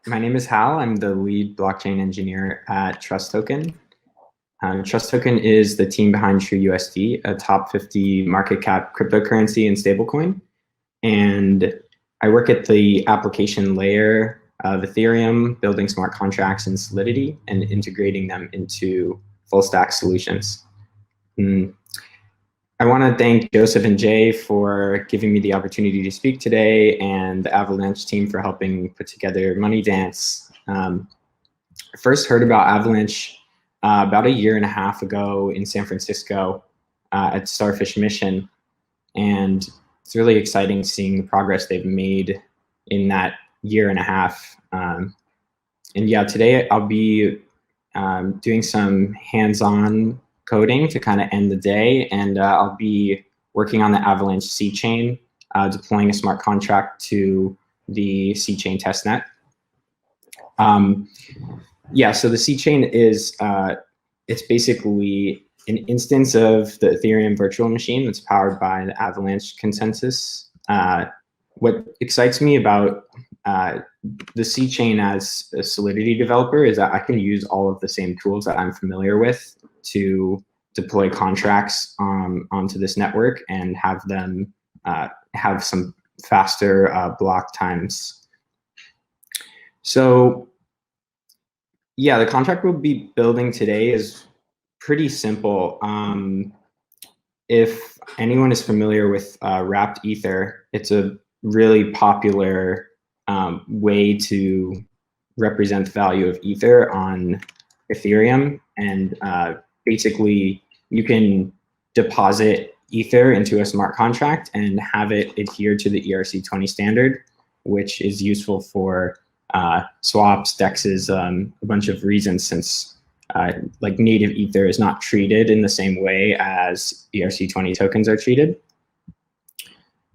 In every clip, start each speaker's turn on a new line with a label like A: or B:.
A: My name is Hal. I'm the lead blockchain engineer at TrustToken. TrustToken is the team behind TrueUSD, a top 50 market cap cryptocurrency and stablecoin. And I work at the application layer of Ethereum, building smart contracts in Solidity and integrating them into full stack solutions. I want to thank Joseph and Jay for giving me the opportunity to speak today, and the Avalanche team for helping put together MoneyDance. I first heard about Avalanche about 1.5 years ago in San Francisco at Starfish Mission, and it's really exciting seeing the progress they've made in that 1.5 years. And yeah, today I'll be doing some hands-on coding to kind of end the day, and I'll be working on the Avalanche C-Chain, deploying a smart contract to the C-Chain testnet. Yeah, so the C-Chain is, it's basically an instance of the Ethereum virtual machine that's powered by the Avalanche consensus. What excites me about the C-Chain as a Solidity developer is that I can use all of the same tools that I'm familiar with to deploy contracts onto this network and have them have some faster block times. So yeah, the contract we'll be building today is pretty simple. If anyone is familiar with wrapped Ether, it's a really popular way to represent the value of Ether on Ethereum. And basically, you can deposit Ether into a smart contract and have it adhere to the ERC-20 standard, which is useful for swaps, DEXs, a bunch of reasons, since like native Ether is not treated in the same way as ERC-20 tokens are treated.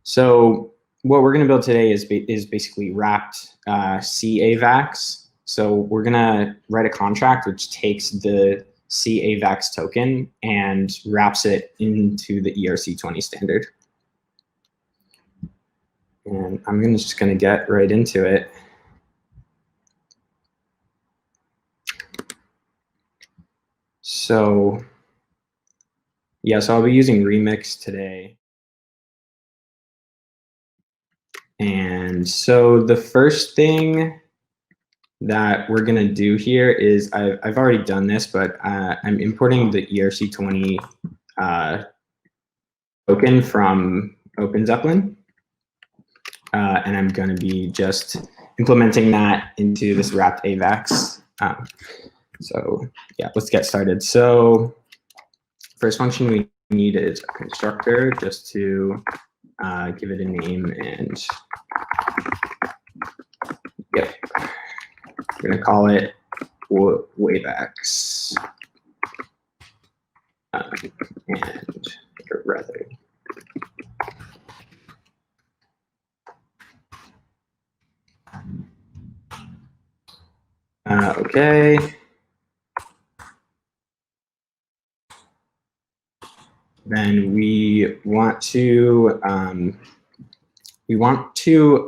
A: So what we're going to build today is basically wrapped C-AVAX. So we're going to write a contract which takes the C-AVAX token and wraps it into the ERC-20 standard. And I'm just going to get right into it. So yeah, so I'll be using Remix today. And so the first thing that we're going to do here is, I've already done this, but I'm importing the ERC-20 token from Open Zeppelin. And I'm going to be just implementing that into this wrapped AVAX. So yeah, let's get started. So first function we need is a constructor, just to give it a name, and yep, we're gonna call it AVAX, and or rather, okay. Then we want to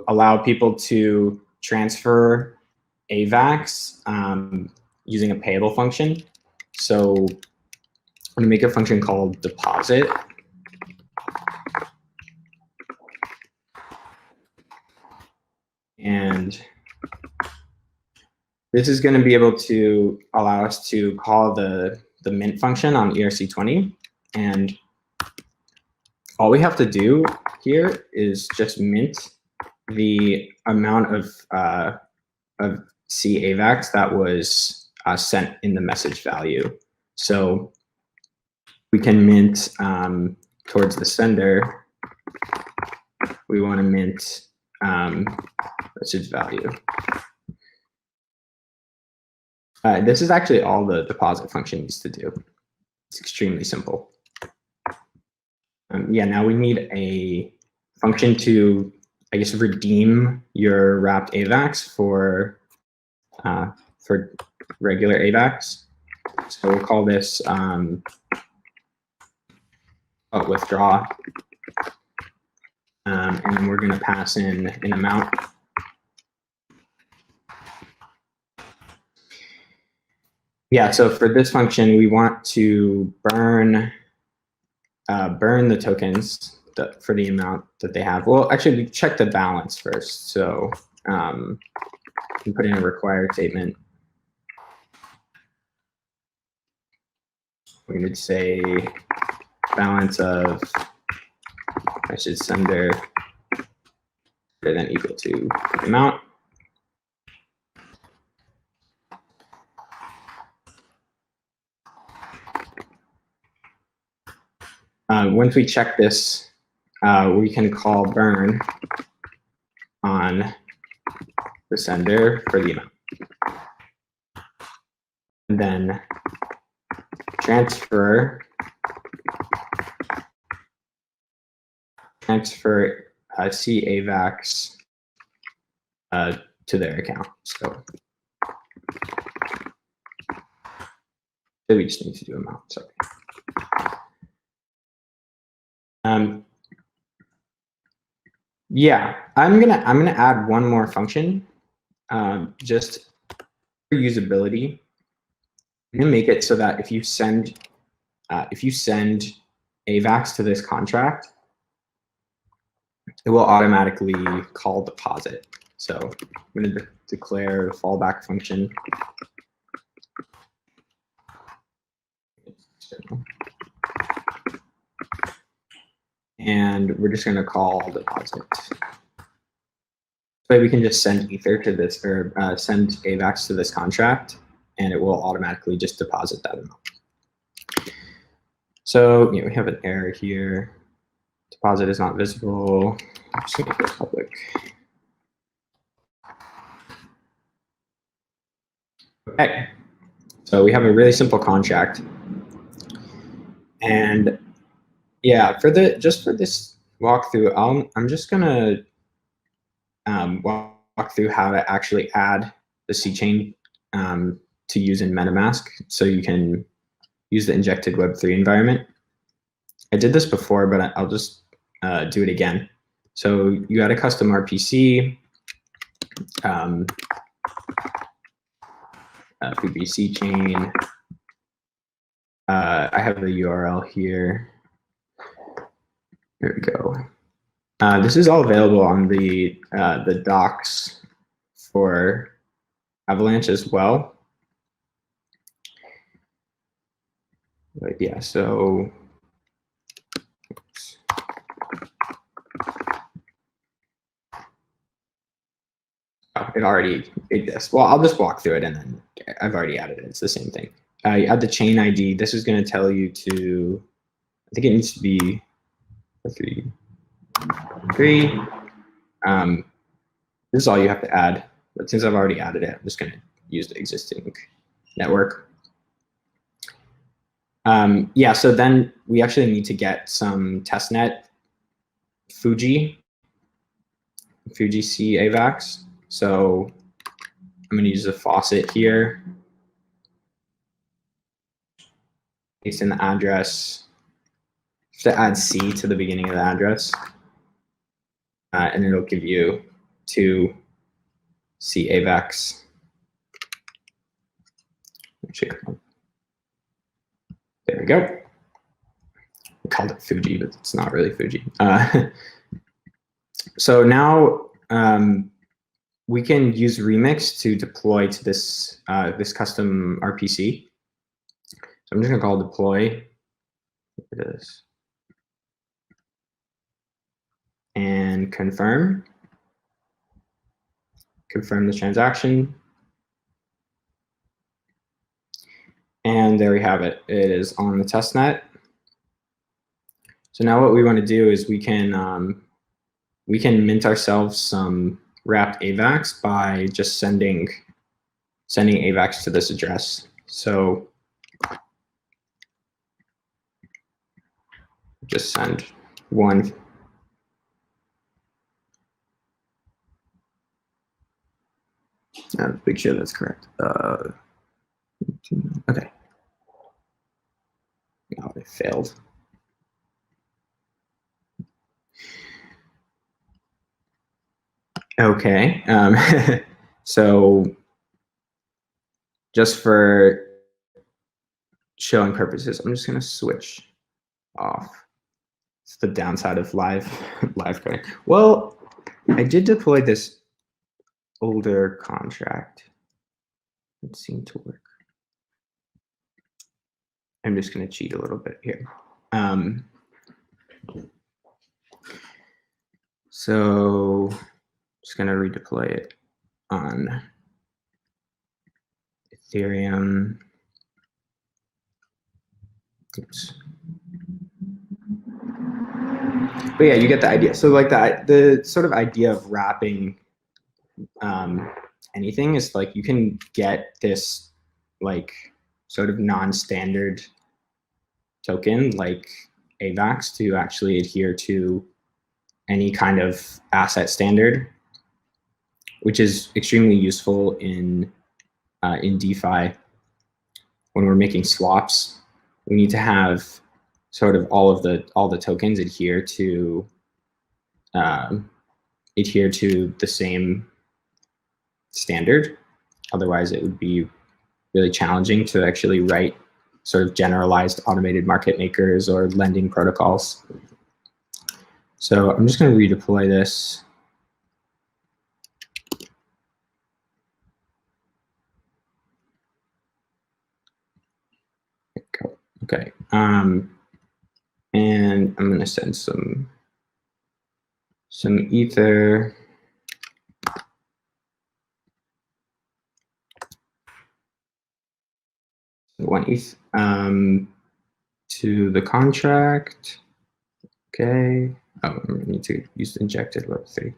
A: allow people to transfer AVAX using a payable function. So I'm going to make a function called deposit. And this is going to be able to allow us to call the mint function on ERC-20. And all we have to do here is just mint the amount of C-AVAX that was sent in the message value. So we can mint towards the sender. We want to mint message value. This is actually all the deposit function needs to do. It's extremely simple. Yeah, now we need a function to, I guess, redeem your wrapped AVAX for regular AVAX. So we'll call this withdraw, and then we're going to pass in an amount. Yeah, so for this function, we want to burn the tokens for the amount that they have. Well, actually, we check the balance first. So we put in a required statement. We would say balance of sender greater than equal to the amount. Once we check this, we can call burn on the sender for the amount. And then transfer C AVAX to their account. So we just need to do amount. Sorry. Yeah, I'm gonna add one more function, just for usability. I'm gonna make it so that if you send AVAX to this contract, it will automatically call deposit. So I'm gonna declare a fallback function. And we're just gonna call deposit. So we can just send Ether to this, or send AVAX to this contract, and it will automatically just deposit that amount. So we have an error here. Deposit is not visible. I'm just gonna go public. Okay, so we have a really simple contract, and yeah, for this walkthrough, I'm just gonna walk through how to actually add the C-Chain to use in MetaMask, so you can use the injected Web3 environment. I did this before, but I'll just do it again. So you got a custom RPC, FujiC-Chain. I have the URL here. Here we go. This is all available on the docs for Avalanche as well. But yeah, so it already exists. Well, I'll just walk through it, and then I've already added it. It's the same thing. You add the chain ID. This is going to tell you to, I think it needs to be 3. This is all you have to add. But since I've already added it, I'm just going to use the existing network. Yeah, so then we actually need to get some testnet FujiC AVAX. So I'm going to use the faucet here. Paste in the address. You have to add C to the beginning of the address. And it'll give you 2 C AVAX. There we go. We called it Fuji, but it's not really Fuji. So now we can use Remix to deploy to this this custom RPC. So I'm just gonna call deploy. It is. And confirm the transaction. And there we have it. It is on the testnet. So now what we want to do is we can mint ourselves some wrapped AVAX by just sending AVAX to this address. So just send 1. Make sure that's correct. Okay. Oh, it failed. Okay. So just for showing purposes, I'm just going to switch off. It's the downside of live coding. Well, I did deploy this older contract. It seemed to work. I'm just going to cheat a little bit here. So just going to redeploy it on Ethereum. Oops. But yeah, you get the idea. So like the sort of idea of wrapping anything is like you can get this like sort of non-standard token like AVAX to actually adhere to any kind of asset standard, which is extremely useful in DeFi. When we're making swaps, we need to have sort of all the tokens adhere to the same standard. Otherwise, it would be really challenging to actually write sort of generalized automated market makers or lending protocols. So I'm just going to redeploy this. Okay. And I'm going to send some ether. One ETH to the contract. Okay. Oh, I need to use injected Web3.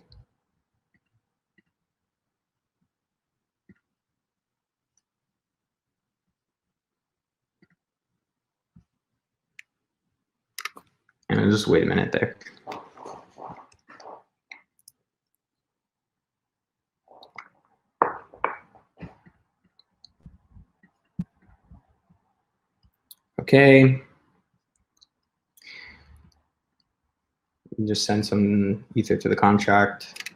A: And I'll just wait a minute there. Okay. Just send some ether to the contract.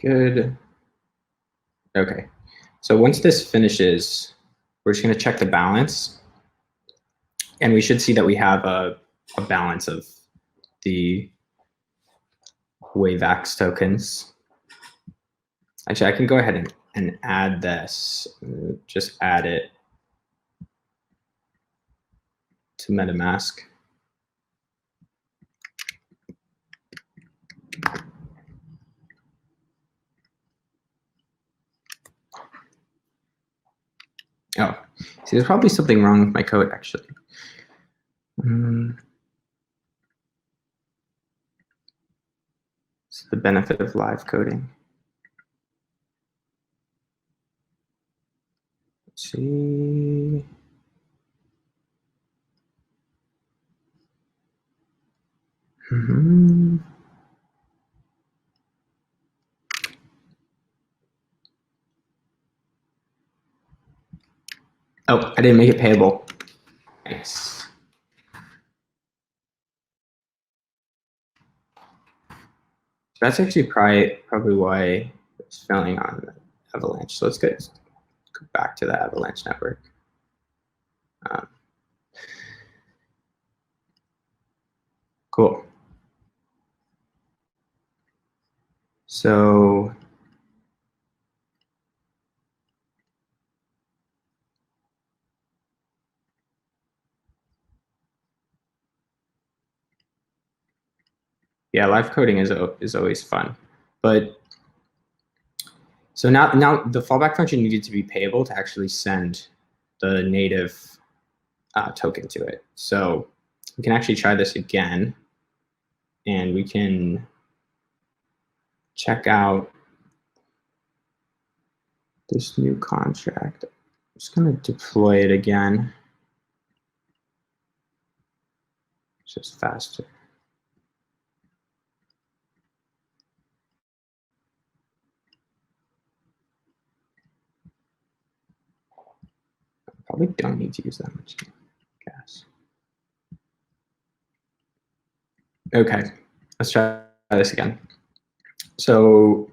A: Good. Okay. So once this finishes, we're just going to check the balance. And we should see that we have a balance of the AVAX tokens. Actually, I can go ahead and add this. Just add it to MetaMask. Oh, see, there's probably something wrong with my code, actually. It's the benefit of live coding. Let's see. Oh, I didn't make it payable. Nice. That's actually probably why it's failing on Avalanche. So let's go back to the Avalanche network. Cool. So yeah, live coding is always fun, but so now the fallback function needed to be payable to actually send the native token to it. So we can actually try this again, and we can check out this new contract. I'm just going to deploy it again. It's just faster. Probably don't need to use that much gas. Okay, let's try this again. So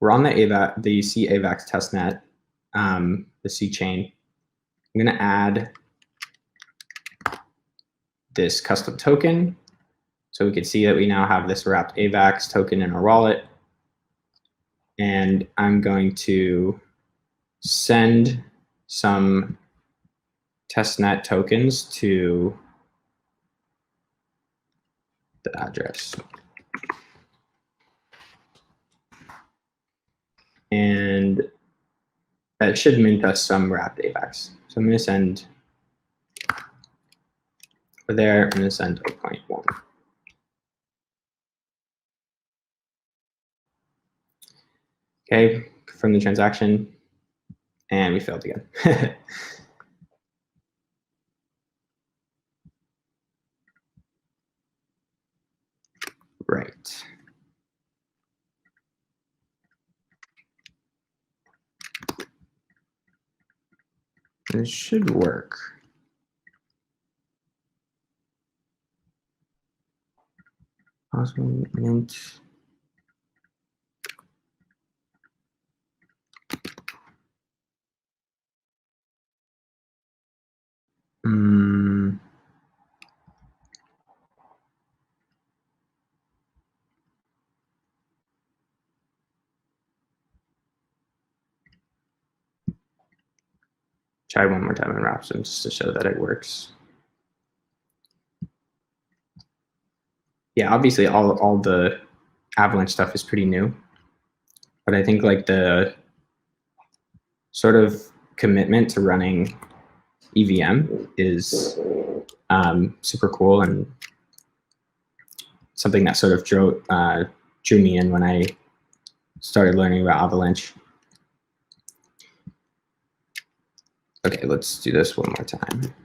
A: we're on the AVAX testnet, the C-Chain. I'm going to add this custom token. So we can see that we now have this wrapped AVAX token in our wallet. And I'm going to send some testnet tokens to the address. And that should mint us some wrapped AVAX. So I'm going to send over there, I'm going to send 0.1. Okay, confirm the transaction, and we failed again. Right. This should work. Possible mint. Try one more time and wrap some just to show that it works. Yeah, obviously all the Avalanche stuff is pretty new, but I think like the sort of commitment to running EVM is super cool and something that sort of drew me in when I started learning about Avalanche. Okay, let's do this one more time.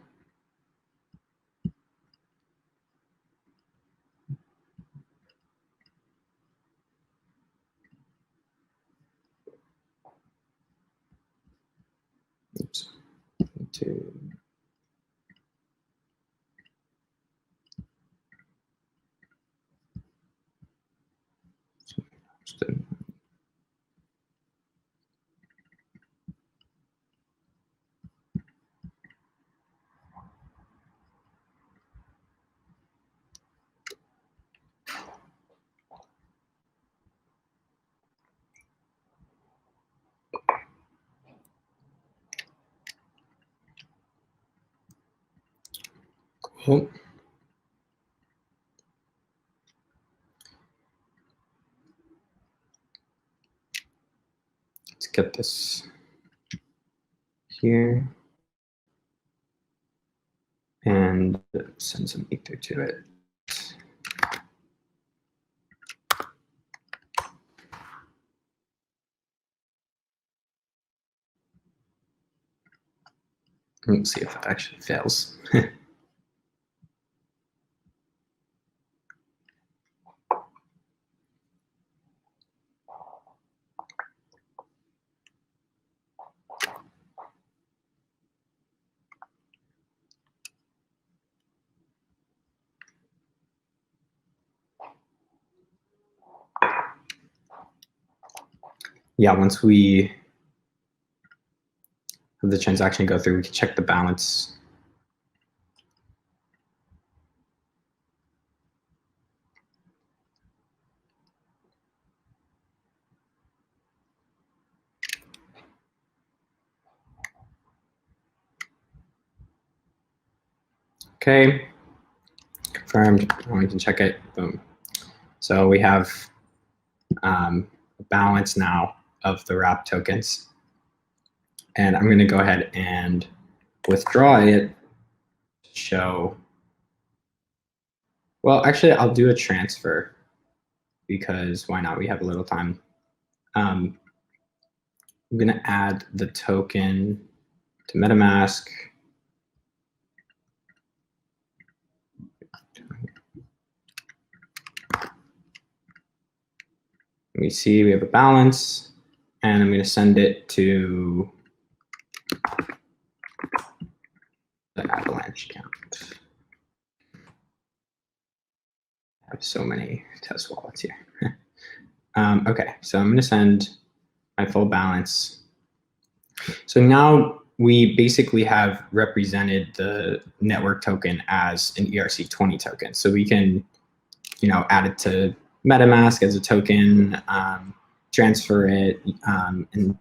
A: Oops. Cool. Let's get this here and send some ether to it. Let's see if that actually fails. Yeah, once we have the transaction go through, we can check the balance. Okay, confirmed. We can check it. Boom. So we have a balance now of the wrap tokens. And I'm going to go ahead and withdraw it to show. Well, actually, I'll do a transfer because why not? We have a little time. I'm going to add the token to MetaMask. We see we have a balance, and I'm going to send it to the Avalanche account. I have so many test wallets here. Okay, so I'm going to send my full balance. So now we basically have represented the network token as an ERC20 token. So we can, add it to MetaMask as a token, transfer it, and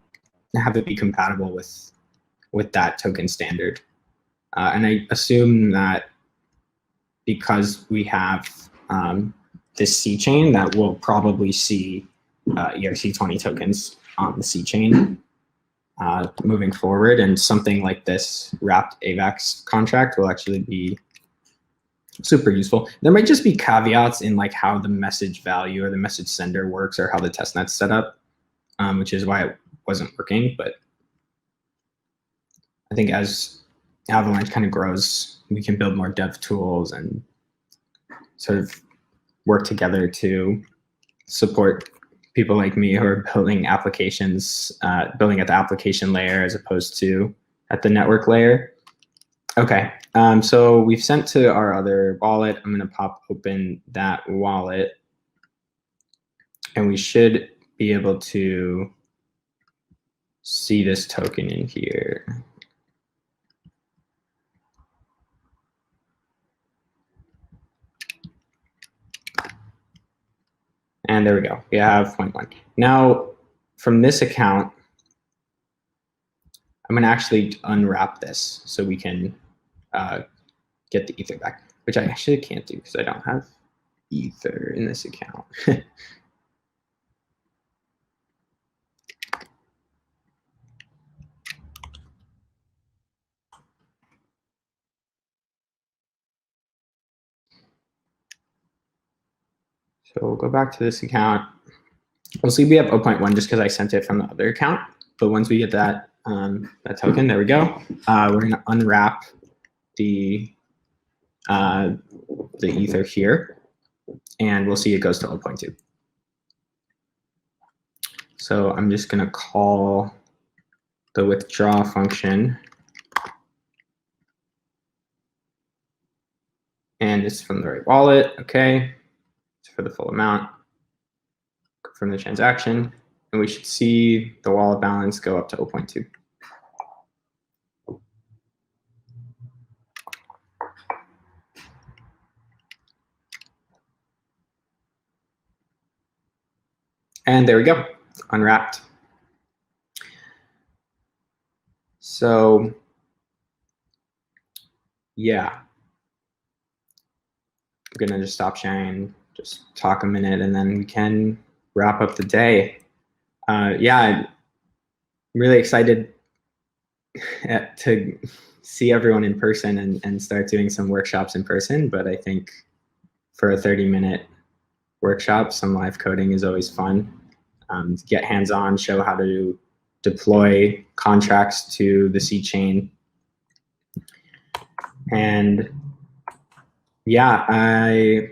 A: have it be compatible with that token standard. And I assume that because we have this C-Chain, that we'll probably see ERC20 tokens on the C-Chain moving forward, and something like this wrapped AVAX contract will actually be super useful. There might just be caveats in like how the message value or the message sender works, or how the testnet's set up, which is why it wasn't working. But I think as Avalanche kind of grows, we can build more dev tools and sort of work together to support people like me who are building applications, building at the application layer as opposed to at the network layer. Okay, so we've sent to our other wallet. I'm gonna pop open that wallet, and we should be able to see this token in here. And there we go, we have 0.1. Now, from this account, I'm gonna actually unwrap this so we can get the ether back, which I actually can't do because I don't have ether in this account. So we'll go back to this account. We'll see we have 0.1 just because I sent it from the other account. But once we get that that token, there we go. We're gonna unwrap the ether here, and we'll see it goes to 0.2. So I'm just gonna call the withdraw function, and it's from the right wallet. Okay, it's for the full amount from the transaction, and we should see the wallet balance go up to 0.2. And there we go, unwrapped. So yeah, I'm gonna just stop sharing, just talk a minute, and then we can wrap up the day. Yeah, I'm really excited to see everyone in person and start doing some workshops in person. But I think for a 30-minute workshop, some live coding is always fun. To get hands-on, show how to deploy contracts to the C-Chain. And yeah, I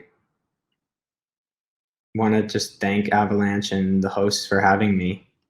A: want to just thank Avalanche and the hosts for having me.